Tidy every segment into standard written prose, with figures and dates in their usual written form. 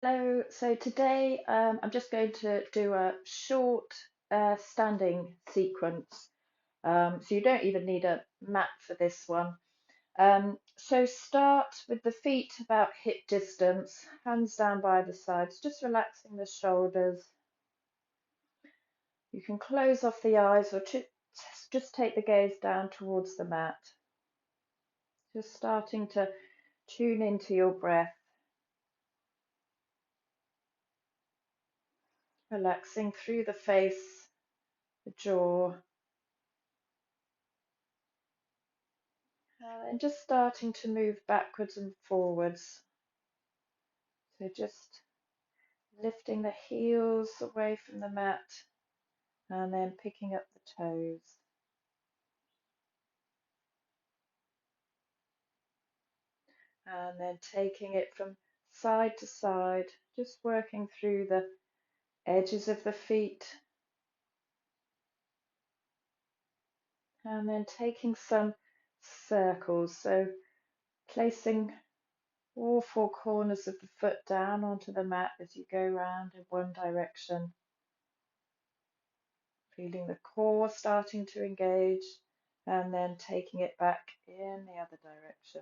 Hello, so today I'm just going to do a short standing sequence. So you don't even need a mat for this one. So start with the feet about hip distance, hands down by the sides, just relaxing the shoulders. You can close off the eyes or just take the gaze down towards the mat. Just starting to tune into your breath, relaxing through the face, the jaw. And just starting to move backwards and forwards. So just lifting the heels away from the mat and then picking up the toes. And then taking it from side to side, just working through the edges of the feet. And then taking some circles. So placing all four corners of the foot down onto the mat as you go round in one direction. Feeling the core starting to engage and then taking it back in the other direction.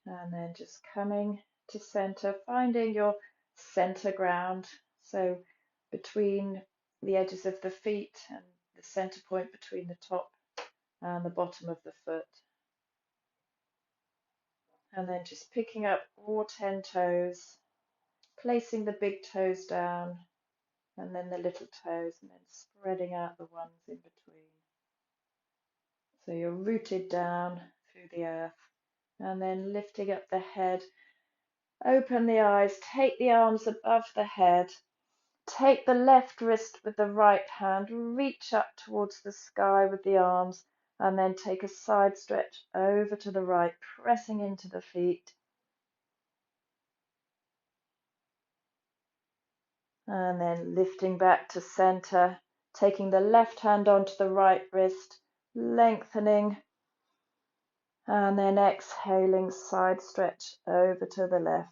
And then just coming to center, finding your center ground. So between the edges of the feet and the center point between the top and the bottom of the foot. And then just picking up all 10 toes, placing the big toes down and then the little toes, and then spreading out the ones in between. So you're rooted down through the earth, and then lifting up the head, open the eyes, take the arms above the head, take the left wrist with the right hand, reach up towards the sky with the arms, and then take a side stretch over to the right, pressing into the feet. And then lifting back to center, taking the left hand onto the right wrist, lengthening, and then exhaling, side stretch over to the left.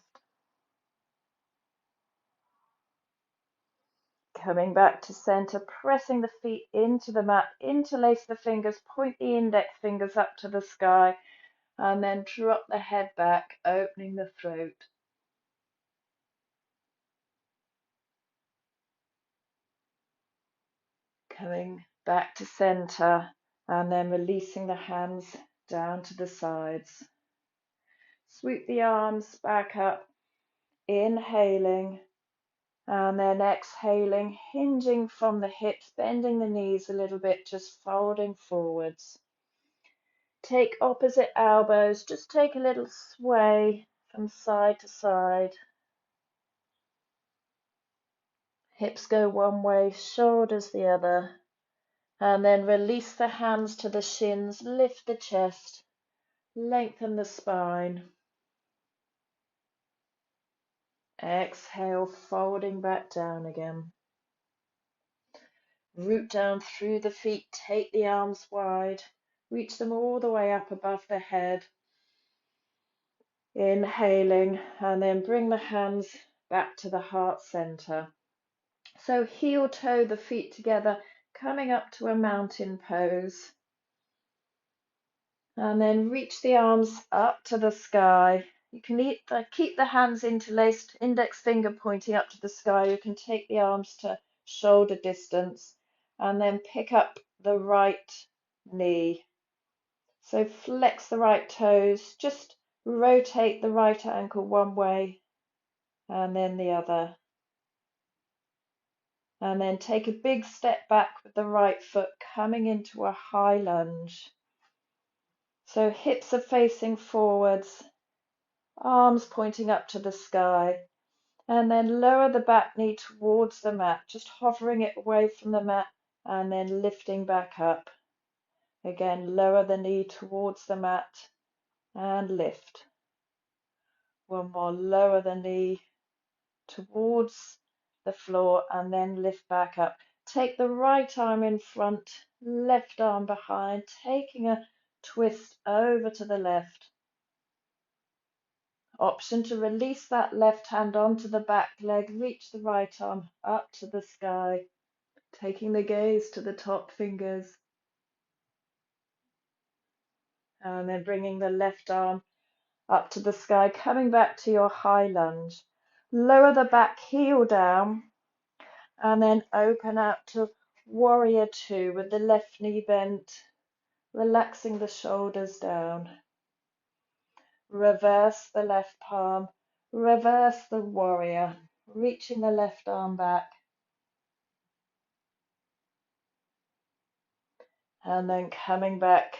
Coming back to center, pressing the feet into the mat, interlace the fingers, point the index fingers up to the sky, and then drop the head back, opening the throat. Coming back to center, and then releasing the hands down to the sides. Sweep the arms back up, inhaling, and then exhaling, hinging from the hips, bending the knees a little bit, just folding forwards. Take opposite elbows, just take a little sway from side to side. Hips go one way, shoulders the other. And then release the hands to the shins, lift the chest, lengthen the spine. Exhale, folding back down again. Root down through the feet, take the arms wide, reach them all the way up above the head. Inhaling, and then bring the hands back to the heart center. So heel toe the feet together, coming up to a mountain pose. And then reach the arms up to the sky. You can keep the hands interlaced, index finger pointing up to the sky. You can take the arms to shoulder distance and then pick up the right knee. So flex the right toes, just rotate the right ankle one way and then the other. And then take a big step back with the right foot, coming into a high lunge. So hips are facing forwards, arms pointing up to the sky, and then lower the back knee towards the mat, just hovering it away from the mat and then lifting back up. Again, lower the knee towards the mat and lift. One more, lower the knee towards the floor and then lift back up. Take the right arm in front, left arm behind, taking a twist over to the left. Option to release that left hand onto the back leg, reach the right arm up to the sky, taking the gaze to the top fingers, and then bringing the left arm up to the sky, coming back to your high lunge. Lower the back heel down, and then open out to warrior two with the left knee bent, relaxing the shoulders down. Reverse the left palm, reverse the warrior, reaching the left arm back, and then coming back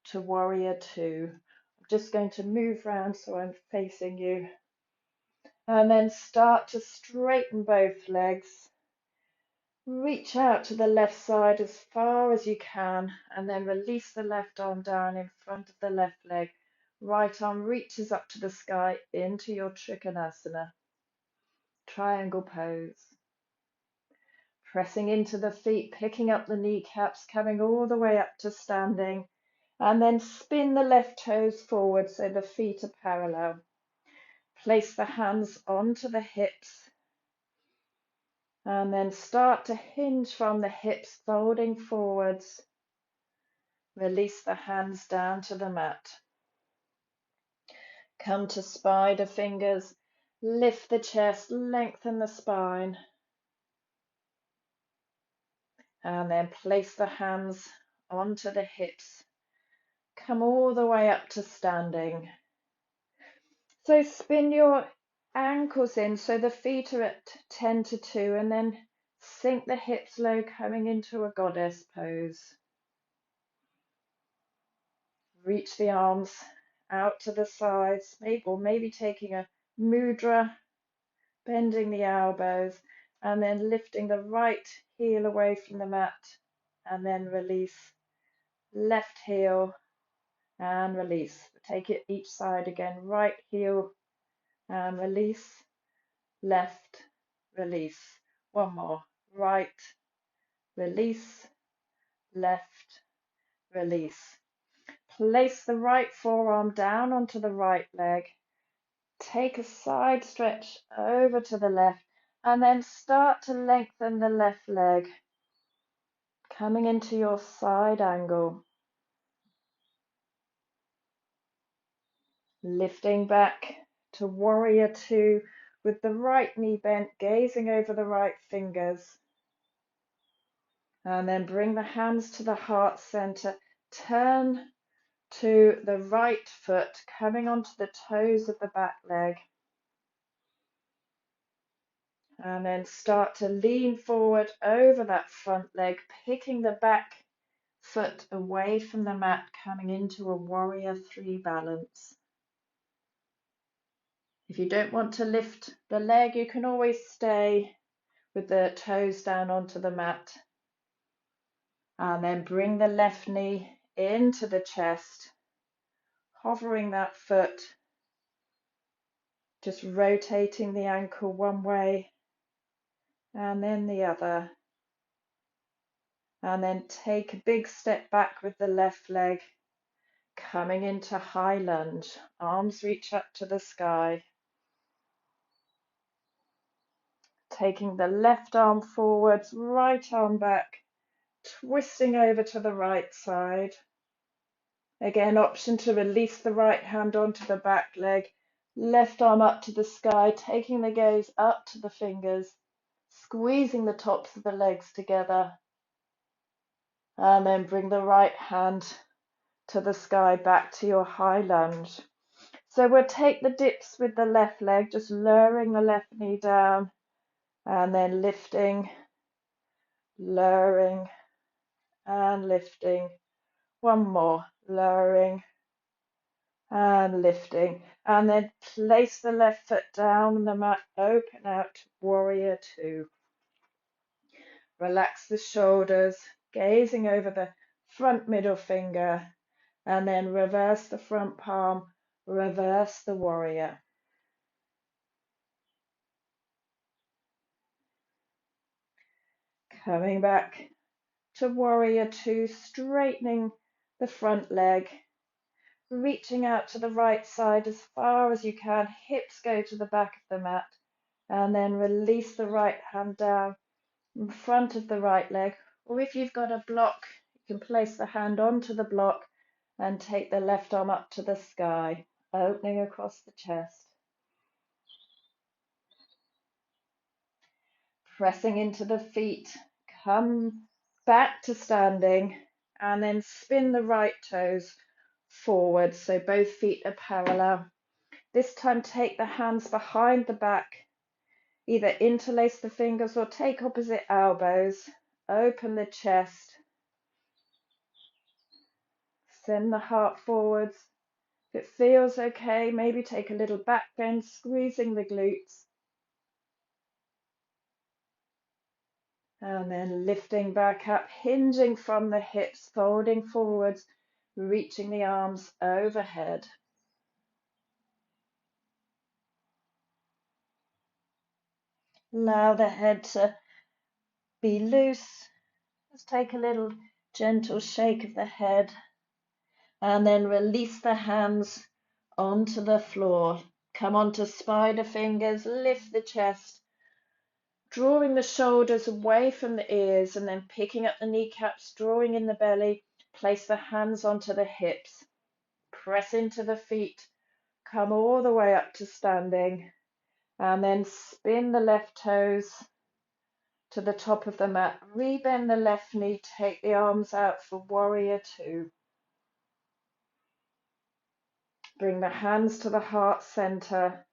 to warrior two. I'm just going to move round so I'm facing you, and then start to straighten both legs. Reach out to the left side as far as you can, and then release the left arm down in front of the left leg. Right arm reaches up to the sky into your Trikonasana, triangle pose. Pressing into the feet, picking up the kneecaps, coming all the way up to standing, and then spin the left toes forward so the feet are parallel. Place the hands onto the hips, and then start to hinge from the hips, folding forwards. Release the hands down to the mat. Come to spider fingers, lift the chest, lengthen the spine, and then place the hands onto the hips. Come all the way up to standing. So spin your ankles in so the feet are at 10 to 2, and then sink the hips low, coming into a goddess pose. Reach the arms out to the sides, maybe taking a mudra, bending the elbows, and then lifting the right heel away from the mat, and then release. Left heel and release. Take it each side again. Right heel and release. Left, release. One more. Right, release. Left, release. Place the right forearm down onto the right leg. Take a side stretch over to the left, and then start to lengthen the left leg, coming into your side angle. Lifting back to warrior two with the right knee bent, gazing over the right fingers. And then bring the hands to the heart center. Turn to the right foot, coming onto the toes of the back leg. And then start to lean forward over that front leg, picking the back foot away from the mat, coming into a warrior three balance. If you don't want to lift the leg, you can always stay with the toes down onto the mat. And then bring the left knee into the chest, hovering that foot, just rotating the ankle one way and then the other. And then take a big step back with the left leg, coming into high lunge. Arms reach up to the sky. Taking the left arm forwards, right arm back, twisting over to the right side. Again, option to release the right hand onto the back leg, left arm up to the sky, taking the gaze up to the fingers, squeezing the tops of the legs together, and then bring the right hand to the sky, back to your high lunge. So we'll take the dips with the left leg, just lowering the left knee down, and then lifting, lowering, and lifting. One more, lowering and lifting, and then place the left foot down on the mat, open out to warrior two. Relax the shoulders, gazing over the front middle finger, and then reverse the front palm, reverse the warrior. Coming back to warrior two, straightening the front leg, reaching out to the right side as far as you can. Hips go to the back of the mat, and then release the right hand down in front of the right leg. Or if you've got a block, you can place the hand onto the block and take the left arm up to the sky, opening across the chest. Pressing into the feet, come back to standing, and then spin the right toes forward so both feet are parallel. This time take the hands behind the back, either interlace the fingers or take opposite elbows, open the chest, send the heart forwards. If it feels okay, maybe take a little back bend, squeezing the glutes. And then lifting back up, hinging from the hips, folding forwards, reaching the arms overhead. Allow the head to be loose. Just take a little gentle shake of the head. And then release the hands onto the floor. Come onto spider fingers, lift the chest, drawing the shoulders away from the ears, and then picking up the kneecaps, drawing in the belly. Place the hands onto the hips. Press into the feet. Come all the way up to standing. And then spin the left toes to the top of the mat. Rebend the left knee. Take the arms out for warrior two. Bring the hands to the heart center.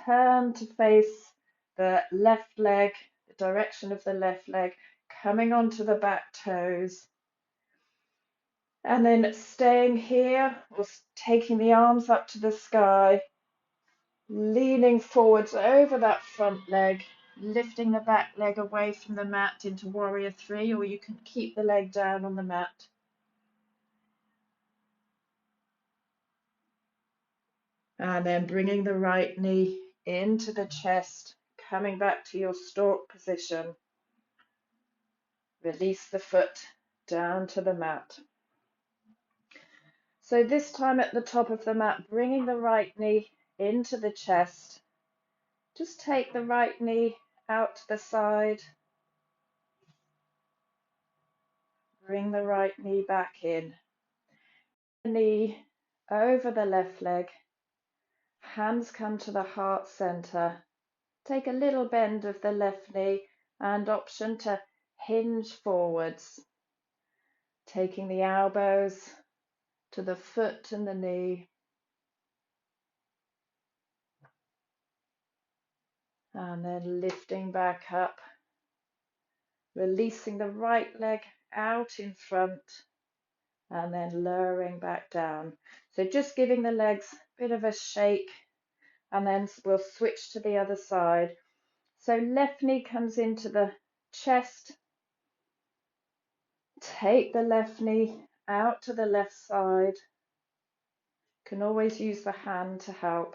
Turn to face the left leg, the direction of the left leg, coming onto the back toes. And then staying here or taking the arms up to the sky, leaning forwards over that front leg, lifting the back leg away from the mat into warrior three, or you can keep the leg down on the mat. And then bringing the right knee into the chest, coming back to your stork position. Release the foot down to the mat. So this time at the top of the mat, bringing the right knee into the chest. Just take the right knee out to the side. Bring the right knee back in. The knee over the left leg. Hands come to the heart center. Take a little bend of the left knee and option to hinge forwards. Taking the elbows to the foot and the knee. And then lifting back up. Releasing the right leg out in front and then lowering back down. So just giving the legs a bit of a shake, and then we'll switch to the other side. So left knee comes into the chest. Take the left knee out to the left side. Can always use the hand to help.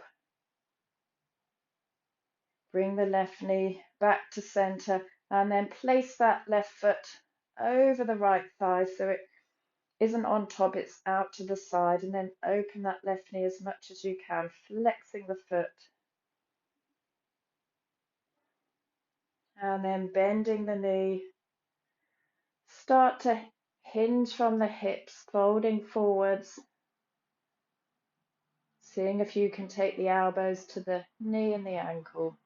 Bring the left knee back to center and then place that left foot over the right thigh so it isn't on top, it's out to the side, and then open that left knee as much as you can, flexing the foot. And then bending the knee. Start to hinge from the hips, folding forwards. Seeing if you can take the elbows to the knee and the ankle.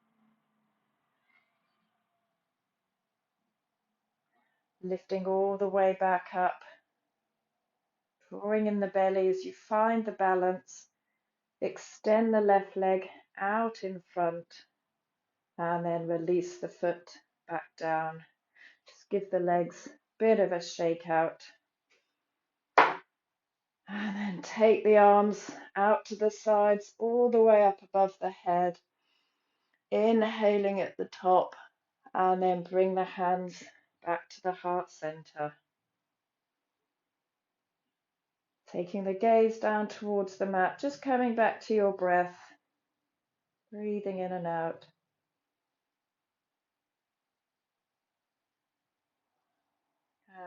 Lifting all the way back up. Drawing in the belly as you find the balance. Extend the left leg out in front. And then release the foot back down. Just give the legs a bit of a shake out. And then take the arms out to the sides, all the way up above the head. Inhaling at the top, and then bring the hands back to the heart center. Taking the gaze down towards the mat, just coming back to your breath. Breathing in and out.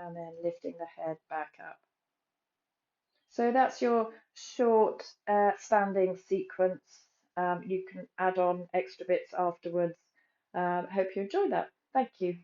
And then lifting the head back up. So that's your short standing sequence. You can add on extra bits afterwards. Hope you enjoy that. Thank you.